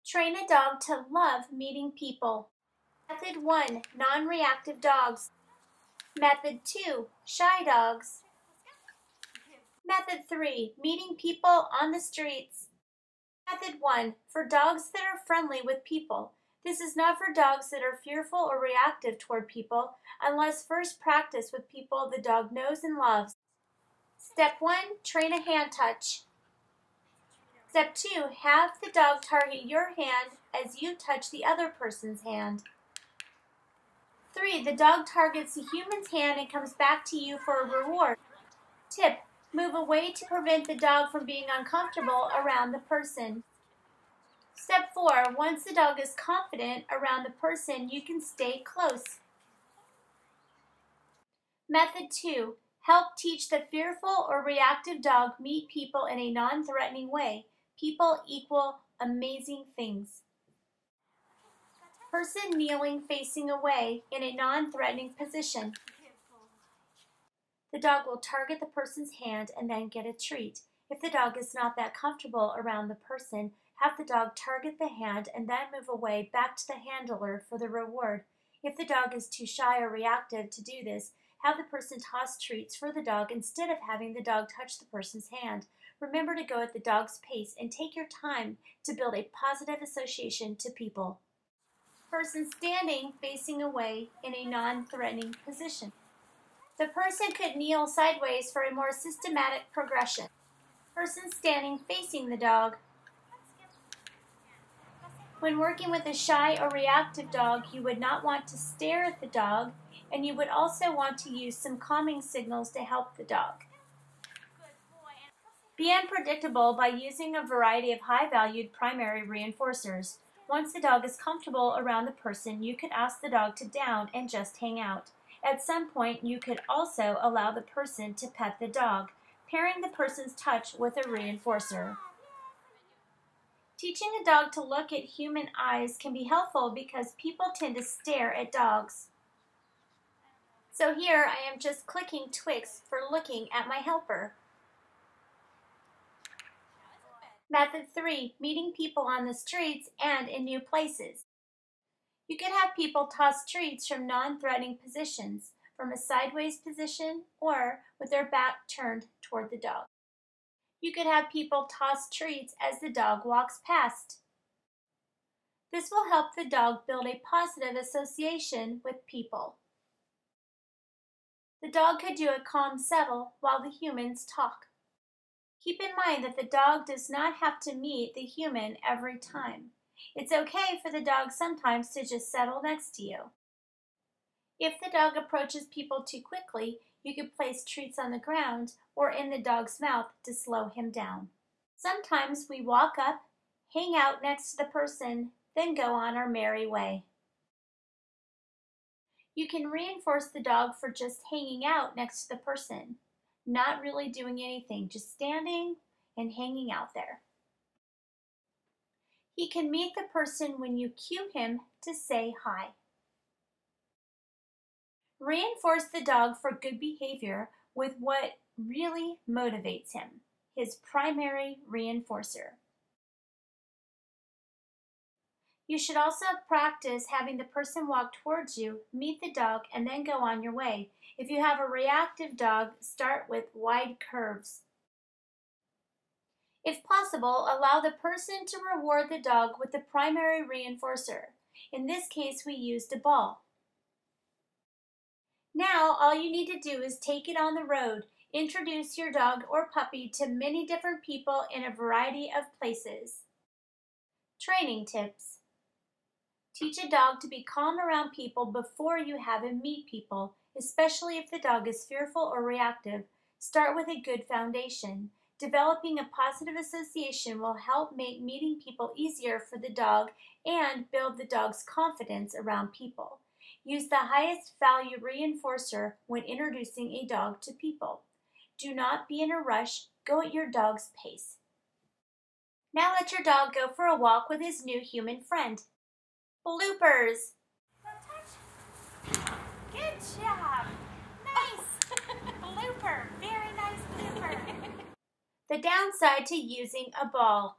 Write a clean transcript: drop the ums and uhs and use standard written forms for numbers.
Train a dog to love meeting people. Method 1, non-reactive dogs. Method 2, shy dogs. Method 3, meeting people on the streets. Method 1, for dogs that are friendly with people. This is not for dogs that are fearful or reactive toward people unless first practiced with people the dog knows and loves. Step 1, train a hand touch. Step 2, have the dog target your hand as you touch the other person's hand. 3, the dog targets the human's hand and comes back to you for a reward. Tip, move away to prevent the dog from being uncomfortable around the person. Step 4, once the dog is confident around the person, you can stay close. Method 2, help teach the fearful or reactive dog meet people in a non-threatening way. People equal amazing things. Person kneeling facing away in a non-threatening position. The dog will target the person's hand and then get a treat. If the dog is not that comfortable around the person, have the dog target the hand and then move away back to the handler for the reward. If the dog is too shy or reactive to do this, have the person toss treats for the dog instead of having the dog touch the person's hand. Remember to go at the dog's pace and take your time to build a positive association to people. Person standing facing away in a non-threatening position. The person could kneel sideways for a more systematic progression. Person standing facing the dog. When working with a shy or reactive dog, you would not want to stare at the dog, and you would also want to use some calming signals to help the dog. Be unpredictable by using a variety of high-valued primary reinforcers. Once the dog is comfortable around the person, you could ask the dog to down and just hang out. At some point, you could also allow the person to pet the dog, pairing the person's touch with a reinforcer. Teaching a dog to look at human eyes can be helpful because people tend to stare at dogs. So here I am just clicking Twix for looking at my helper. Method 3, meeting people on the streets and in new places. You can have people toss treats from non-threatening positions, from a sideways position or with their back turned toward the dog. You could have people toss treats as the dog walks past. This will help the dog build a positive association with people. The dog could do a calm settle while the humans talk. Keep in mind that the dog does not have to meet the human every time. It's okay for the dog sometimes to just settle next to you. If the dog approaches people too quickly, you could place treats on the ground or in the dog's mouth to slow him down. Sometimes we walk up, hang out next to the person, then go on our merry way. You can reinforce the dog for just hanging out next to the person, not really doing anything, just standing and hanging out there. He can meet the person when you cue him to say hi. Reinforce the dog for good behavior with what really motivates him, his primary reinforcer. You should also practice having the person walk towards you, meet the dog, and then go on your way. If you have a reactive dog, start with wide curves. If possible, allow the person to reward the dog with the primary reinforcer. In this case, we used a ball. Now, all you need to do is take it on the road. Introduce your dog or puppy to many different people in a variety of places. Training tips. Teach a dog to be calm around people before you have him meet people, especially if the dog is fearful or reactive. Start with a good foundation. Developing a positive association will help make meeting people easier for the dog and build the dog's confidence around people. Use the highest value reinforcer when introducing a dog to people. Do not be in a rush. Go at your dog's pace. Now let your dog go for a walk with his new human friend. Bloopers! Good job! Nice! Blooper! Very nice blooper! The downside to using a ball.